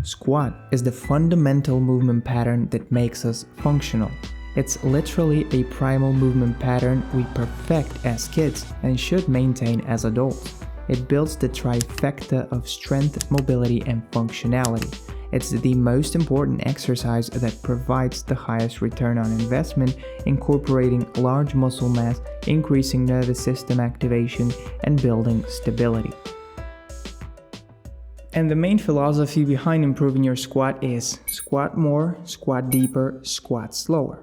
Squat is the fundamental movement pattern that makes us functional. It's literally a primal movement pattern we perfect as kids and should maintain as adults. It builds the trifecta of strength, mobility, and functionality. It's the most important exercise that provides the highest return on investment, incorporating large muscle mass, increasing nervous system activation, and building stability. And the main philosophy behind improving your squat is squat more, squat deeper, squat slower.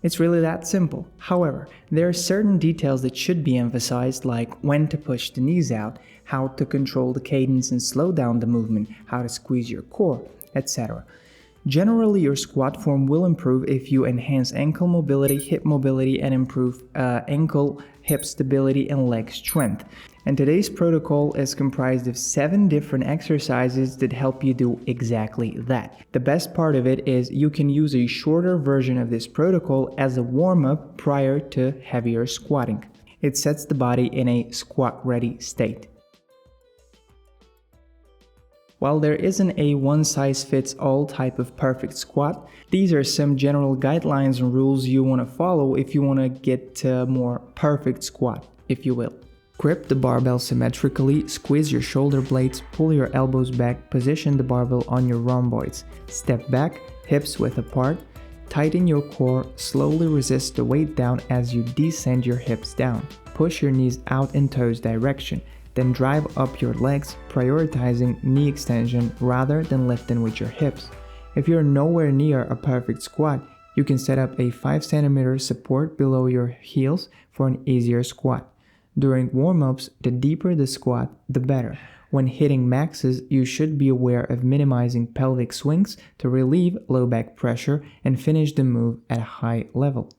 It's really that simple. However, there are certain details that should be emphasized, like when to push the knees out, how to control the cadence and slow down the movement, how to squeeze your core, etc. Generally, your squat form will improve if you enhance ankle mobility, hip mobility, and improve ankle, hip stability, and leg strength. And today's protocol is comprised of 7 different exercises that help you do exactly that. The best part of it is you can use a shorter version of this protocol as a warm-up prior to heavier squatting. It sets the body in a squat-ready state. While there isn't a one-size-fits-all type of perfect squat, these are some general guidelines and rules you want to follow if you want to get to a more perfect squat, if you will. Grip the barbell symmetrically, squeeze your shoulder blades, pull your elbows back, position the barbell on your rhomboids. Step back, hips width apart, tighten your core, slowly resist the weight down as you descend your hips down. Push your knees out in toes direction. Then drive up your legs, prioritizing knee extension rather than lifting with your hips. If you're nowhere near a perfect squat, you can set up a 5 cm support below your heels for an easier squat. During warm-ups, the deeper the squat, the better. When hitting maxes, you should be aware of minimizing pelvic swings to relieve low back pressure and finish the move at a high level.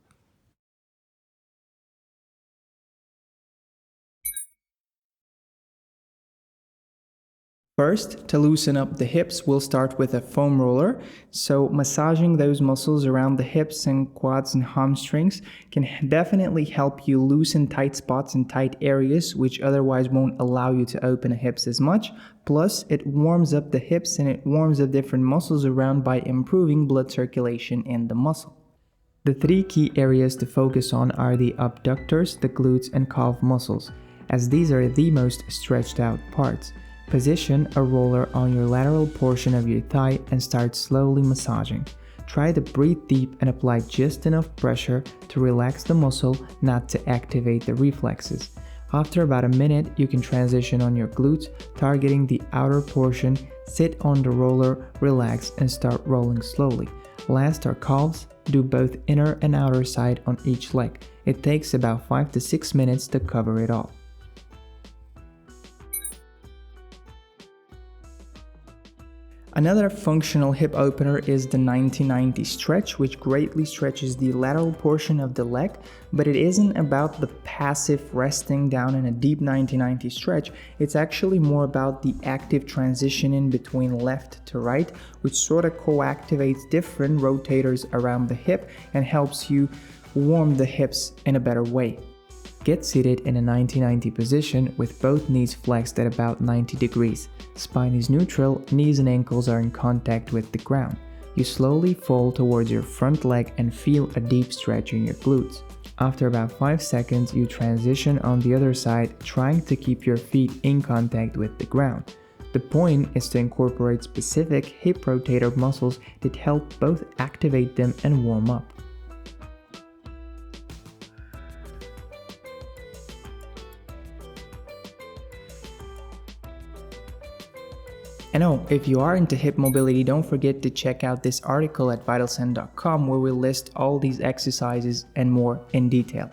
First, to loosen up the hips, we'll start with a foam roller. So massaging those muscles around the hips and quads and hamstrings can definitely help you loosen tight spots and tight areas, which otherwise won't allow you to open the hips as much. Plus, it warms up the hips and it warms up different muscles around by improving blood circulation in the muscle. The 3 key areas to focus on are the abductors, the glutes, and calf muscles, as these are the most stretched out parts. Position a roller on your lateral portion of your thigh and start slowly massaging. Try to breathe deep and apply just enough pressure to relax the muscle, not to activate the reflexes. After about a minute, you can transition on your glutes, targeting the outer portion, sit on the roller, relax, and start rolling slowly. Last are calves. Do both inner and outer side on each leg. It takes about 5 to 6 minutes to cover it all. Another functional hip opener is the 90-90 stretch, which greatly stretches the lateral portion of the leg, but it isn't about the passive resting down in a deep 90-90 stretch. It's actually more about the active transition in between left to right, which sort of co-activates different rotators around the hip and helps you warm the hips in a better way. Get seated in a 90-90 position with both knees flexed at about 90 degrees. Spine is neutral, knees and ankles are in contact with the ground. You slowly fall towards your front leg and feel a deep stretch in your glutes. After about 5 seconds, you transition on the other side, trying to keep your feet in contact with the ground. The point is to incorporate specific hip rotator muscles that help both activate them and warm up. And oh, if you are into hip mobility, don't forget to check out this article at vitalcent.com where we list all these exercises and more in detail.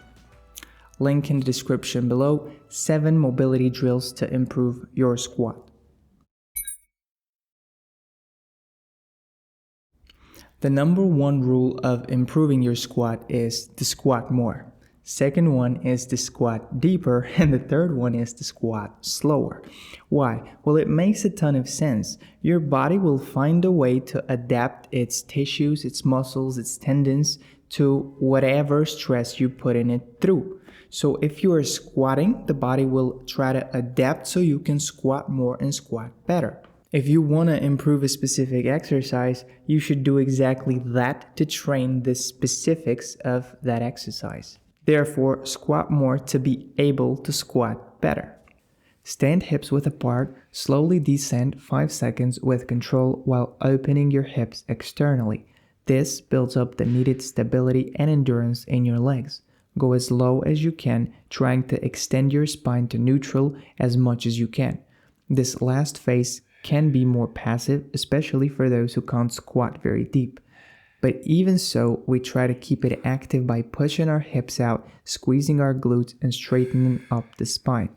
Link in the description below, 7 mobility drills to improve your squat. The number 1 rule of improving your squat is to squat more. Second one is to squat deeper, and the third one is to squat slower. Why? Well, it makes a ton of sense. Your body will find a way to adapt its tissues, its muscles, its tendons to whatever stress you put in it through. So if you are squatting, the body will try to adapt so you can squat more and squat better. If you want to improve a specific exercise, you should do exactly that to train the specifics of that exercise. Therefore, squat more to be able to squat better. Stand hips width apart, slowly descend 5 seconds with control while opening your hips externally. This builds up the needed stability and endurance in your legs. Go as low as you can, trying to extend your spine to neutral as much as you can. This last phase can be more passive, especially for those who can't squat very deep. But even so, we try to keep it active by pushing our hips out, squeezing our glutes, and straightening up the spine.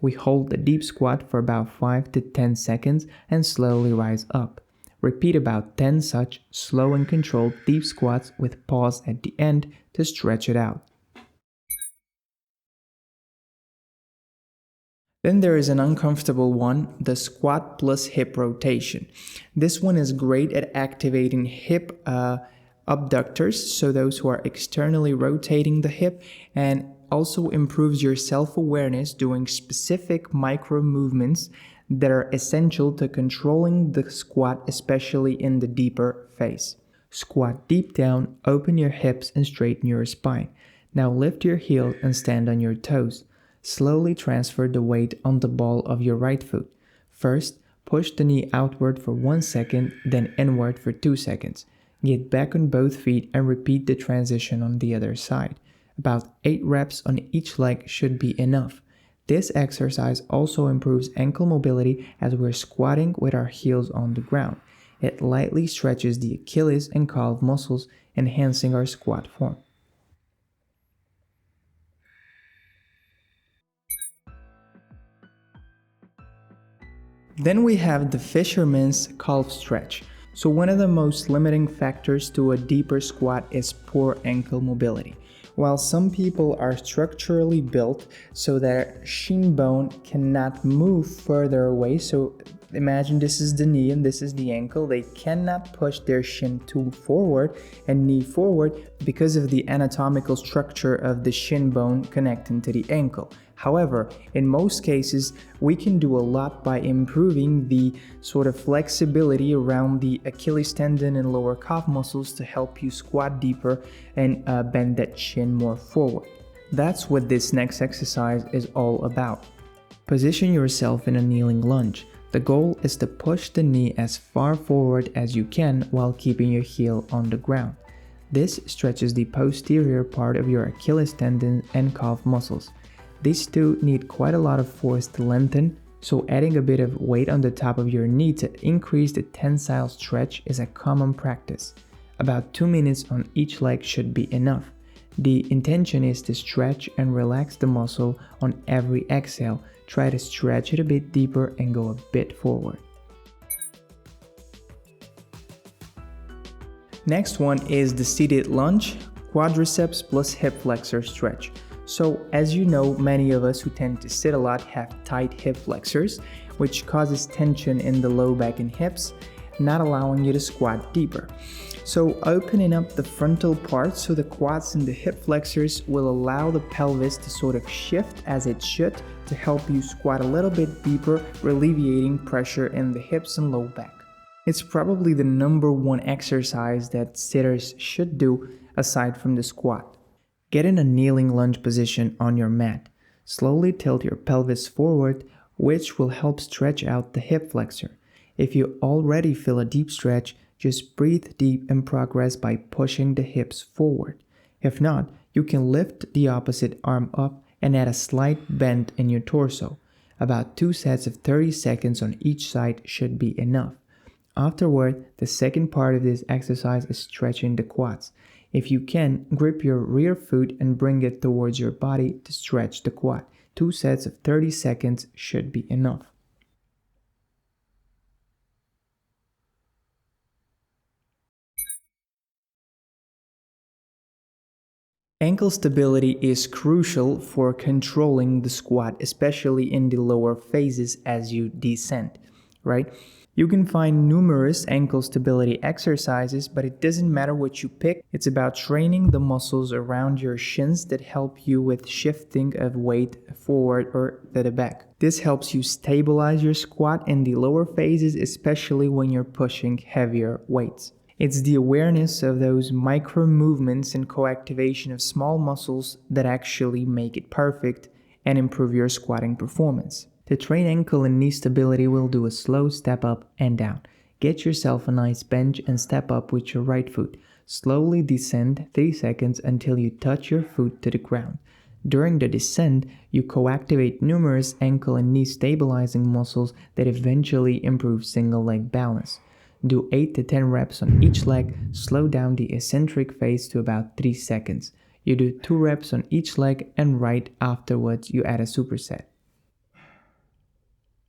We hold the deep squat for about 5 to 10 seconds and slowly rise up. Repeat about 10 such slow and controlled deep squats with pause at the end to stretch it out. Then there is an uncomfortable one, the squat plus hip rotation. This one is great at activating hip abductors, so those who are externally rotating the hip, and also improves your self-awareness doing specific micro movements that are essential to controlling the squat, especially in the deeper phase. Squat deep down, open your hips and straighten your spine. Now lift your heels and stand on your toes. Slowly transfer the weight on the ball of your right foot. First, push the knee outward for 1 second, then inward for 2 seconds. Get back on both feet and repeat the transition on the other side. About 8 reps on each leg should be enough. This exercise also improves ankle mobility as we're squatting with our heels on the ground. It lightly stretches the Achilles and calf muscles, enhancing our squat form. Then we have the fisherman's calf stretch. So one of the most limiting factors to a deeper squat is poor ankle mobility. While some people are structurally built so their shin bone cannot move further away, so imagine this is the knee and this is the ankle, they cannot push their shin too forward and knee forward because of the anatomical structure of the shin bone connecting to the ankle. However, in most cases, we can do a lot by improving the sort of flexibility around the Achilles tendon and lower calf muscles to help you squat deeper and bend that shin more forward. That's what this next exercise is all about. Position yourself in a kneeling lunge. The goal is to push the knee as far forward as you can while keeping your heel on the ground. This stretches the posterior part of your Achilles tendon and calf muscles. These two need quite a lot of force to lengthen, so adding a bit of weight on the top of your knee to increase the tensile stretch is a common practice. About 2 minutes on each leg should be enough. The intention is to stretch and relax the muscle on every exhale. Try to stretch it a bit deeper and go a bit forward. Next one is the seated lunge, quadriceps plus hip flexor stretch. So as you know, many of us who tend to sit a lot have tight hip flexors, which causes tension in the low back and hips, not allowing you to squat deeper. So opening up the frontal part so the quads and the hip flexors will allow the pelvis to sort of shift as it should to help you squat a little bit deeper, alleviating pressure in the hips and low back. It's probably the number one exercise that sitters should do aside from the squat. Get in a kneeling lunge position on your mat. Slowly tilt your pelvis forward, which will help stretch out the hip flexor. If you already feel a deep stretch, just breathe deep and progress by pushing the hips forward. If not, you can lift the opposite arm up and add a slight bend in your torso. About 2 sets of 30 seconds on each side should be enough. Afterward, the second part of this exercise is stretching the quads. If you can, grip your rear foot and bring it towards your body to stretch the quad. 2 sets of 30 seconds should be enough. Ankle stability is crucial for controlling the squat, especially in the lower phases as you descend. right? You can find numerous ankle stability exercises, but it doesn't matter what you pick. It's about training the muscles around your shins that help you with shifting of weight forward or to the back. This helps you stabilize your squat in the lower phases, especially when you're pushing heavier weights. It's the awareness of those micro movements and co-activation of small muscles that actually make it perfect and improve your squatting performance. To train ankle and knee stability, we'll do a slow step up and down. Get yourself a nice bench and step up with your right foot. Slowly descend 3 seconds until you touch your foot to the ground. During the descent, you co-activate numerous ankle and knee stabilizing muscles that eventually improve single leg balance. Do 8 to 10 reps on each leg. Slow down the eccentric phase to about 3 seconds. You do 2 reps on each leg, and right afterwards you add a superset.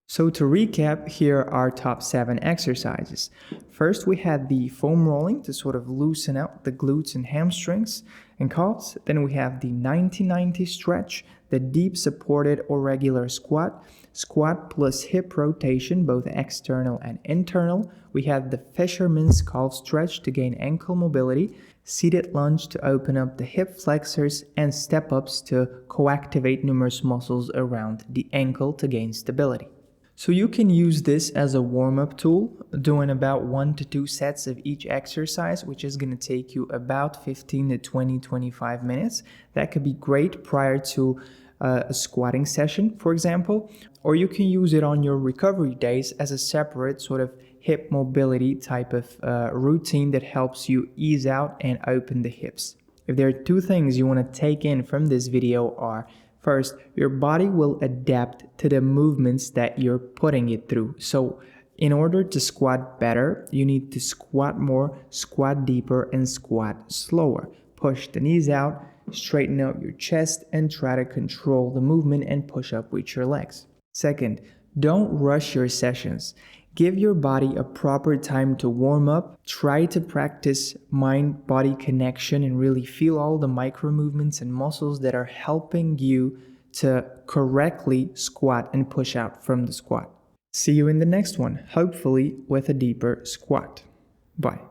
So to recap, here are our top 7 exercises. First, we had the foam rolling to sort of loosen out the glutes and hamstrings and calves. Then we have the 90-90 stretch, the deep supported or regular squat, squat plus hip rotation, both external and internal. We had the fisherman's calf stretch to gain ankle mobility, seated lunge to open up the hip flexors, and step-ups to co-activate numerous muscles around the ankle to gain stability. So you can use this as a warm-up tool, doing about 1 to 2 sets of each exercise, which is going to take you about 15 to 25 minutes. That could be great prior to a squatting session, for example, or you can use it on your recovery days as a separate sort of hip mobility type of routine that helps you ease out and open the hips. If there are 2 things you want to take in from this video are, first, your body will adapt to the movements that you're putting it through. So in order to squat better, you need to squat more, squat deeper, and squat slower. Push the knees out, straighten out your chest, and try to control the movement and push up with your legs. Second, don't rush your sessions. Give your body a proper time to warm up. Try to practice mind-body connection and really feel all the micro movements and muscles that are helping you to correctly squat and push out from the squat. See you in the next one, hopefully with a deeper squat. Bye.